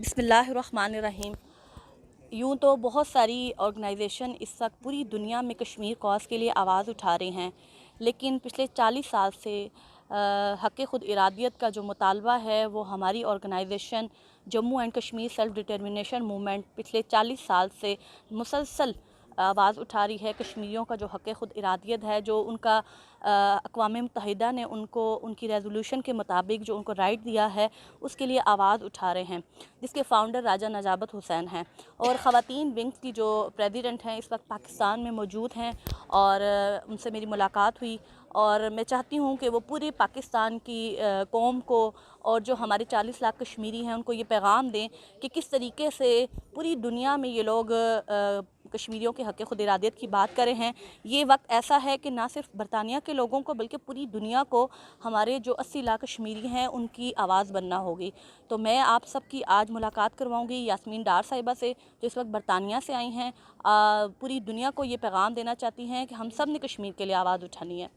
بسم اللہ الرحمن الرحیم۔ یوں تو بہت ساری آرگنائزیشن اس وقت پوری دنیا میں کشمیر کاز کے لیے آواز اٹھا رہے ہیں، لیکن پچھلے 40 سال سے حق خود ارادیت کا جو مطالبہ ہے وہ ہماری organization Jammu and Kashmir self determination movement پچھلے 40 سال سے مسلسل آواز اٹھا رہی ہے۔ کشمیریوں کا جو حق خود ارادیت ہے، جو ان کا اقوام متحدہ نے ان کی ریزولوشن کے مطابق جو ان کو رائٹ دیا ہے، اس کے لیے آواز اٹھا رہے ہیں، جس کے فاؤنڈر راجہ نجابت حسین ہیں، اور خواتین ونگز کی جو پریزیڈنٹ ہیں اس وقت پاکستان میں موجود ہیں، اور ان سے میری ملاقات ہوئی، اور میں چاہتی ہوں کہ وہ پورے پاکستان کی قوم کو اور جو ہمارے 40 لاکھ کشمیری ہیں ان کو یہ پیغام دیں کہ کس طریقے سے پوری دنیا میں یہ لوگ کشمیریوں کے حق خود ارادیت کی بات کرے ہیں۔ یہ وقت ایسا ہے کہ نہ صرف برطانیہ کے لوگوں کو بلکہ پوری دنیا کو ہمارے جو 80 لاکھ کشمیری ہیں ان کی آواز بننا ہوگی۔ تو میں آپ سب کی آج ملاقات کرواؤں گی یاسمین ڈار صاحبہ سے، جو اس وقت برطانیہ سے آئی ہیں، پوری دنیا کو یہ پیغام دینا چاہتی ہیں کہ ہم سب نے کشمیر کے لیے آواز اٹھانی ہے۔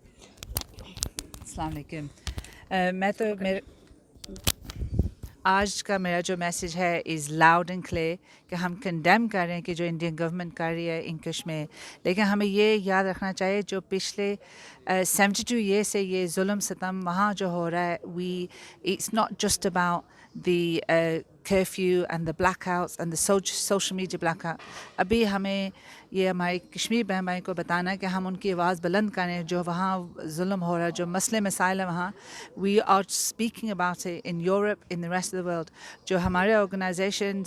السلام علیکم۔ آج کا میرا جو میسیج ہے از لاؤڈ اینڈ کلیئر کہ ہم کنڈیم کر رہے ہیں کہ جو انڈین گورنمنٹ کر رہی ہے ان کشمیر، لیکن ہمیں یہ یاد رکھنا چاہیے جو پچھلے 72 ایئر سے یہ ظلم ستم وہاں جو ہو رہا ہے، it's not just about the curfew and the blackouts and the social media blackout. ابھی ہمیں یہ ہماری کشمیر بہن بھائی کو بتانا ہے کہ ہم ان کی آواز بلند کریں، جو وہاں ظلم ہو رہا ہے، جو مسئلے مسائل ہیں وہاں، we are speaking about it in Europe, in the rest of the world. جو ہمارے organization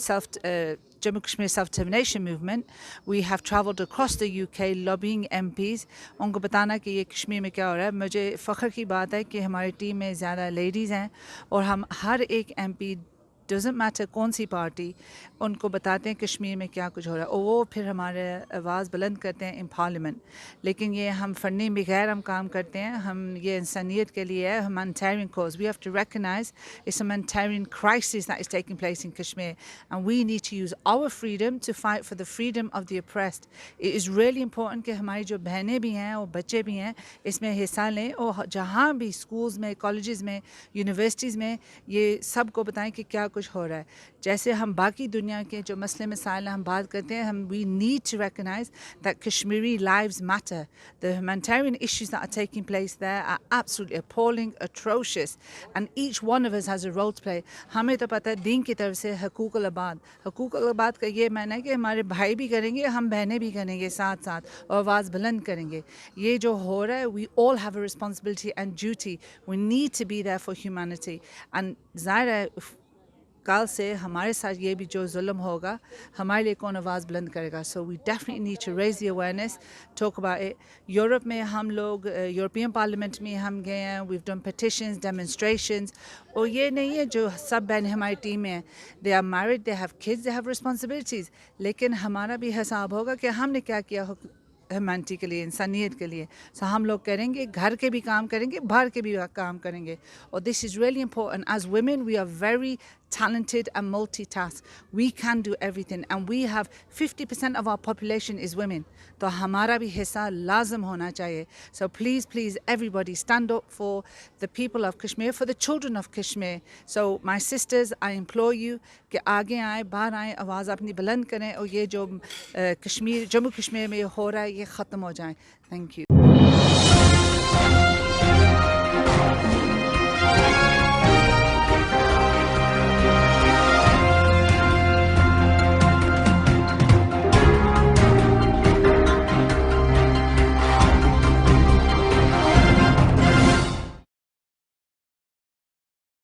Jammu Kashmir self determination movement, we have travelled across the UK lobbying MPs، ان کو بتانا کہ یہ کشمیر میں کیا ہو رہا ہے۔ مجھے فخر کی بات ہے کہ ہماری ٹیم میں زیادہ لیڈیز ہیں، اور ہم ہر ایک MP ڈزنٹ میٹر کون سی پارٹی، ان کو بتاتے ہیں کشمیر میں کیا کچھ ہو رہا ہے، اور وہ پھر ہمارے آواز بلند کرتے ہیں ان پارلیمنٹ۔ لیکن یہ ہم فنڈنگ بغیر ہم کام کرتے ہیں، ہم یہ انسانیت کے لیے ہے، humanitarian cause. We have to recognize it's a humanitarian crisis that is taking place in Kashmir, and we need to use our freedom to fight for the freedom of the oppressed. It is really important کہ ہماری جو بہنیں بھی ہیں اور بچے بھی ہیں اس میں حصہ لیں، اور جہاں بھی اسکولز میں، کالجز میں، یونیورسٹیز میں یہ سب کو بتائیں کہ کیا کچھ ہو رہا ہے۔ جیسے ہم باقی دنیا کے جو مسئلے مسائل ہم بات کرتے ہیں، we need to recognize that Kashmiri lives matter. The humanitarian issues that are taking place there are absolutely appalling, atrocious, and each one of us has a role to play. ہمیں تو پتہ ہے دین کی طرف سے حقوق العباد کا یہ معنی ہے کہ ہمارے بھائی بھی کریں گے، ہم بہنیں بھی کریں گے ساتھ ساتھ، اور آواز بلند کریں گے۔ یہ جو ہو رہا ہے، we all have a responsibility and duty. We need to be there for humanity. And ظاہر ہے کل سے ہمارے ساتھ یہ بھی جو ظلم ہوگا، ہمارے لیے کون آواز بلند کرے گا؟ So we definitely need to raise the awareness, talk about it. Europe میں ہم لوگ یورپین پارلیمنٹ میں ہم گئے ہیں، we've done petitions, demonstrations، اور یہ نہیں ہے جو سب بہن ہماری ٹیم میں ہیں، they are married, they have kids, they have responsibilities، لیکن ہمارا بھی حساب ہوگا کہ ہم نے کیا کیا ہیومینٹی کے لیے، انسانیت کے لیے۔ سو ہم لوگ کریں گے، گھر کے بھی کام کریں گے، باہر کے بھی کام کریں گے، اور this is really important. As women we are very talented and multitask. We can do everything, and we have 50% of our population is women. تو ہمارا بھی حصہ لازم ہونا چاہیے۔ So please everybody stand up for the people of Kashmir, for the children of Kashmir. So my sisters, I implore you کہ آگے آئیں، باہر آئیں، آواز اپنی بلند کریں، اور یہ جو جموں کشمیر میں ہو رہا ہے یہ ختم ہو جائیں۔ Thank you.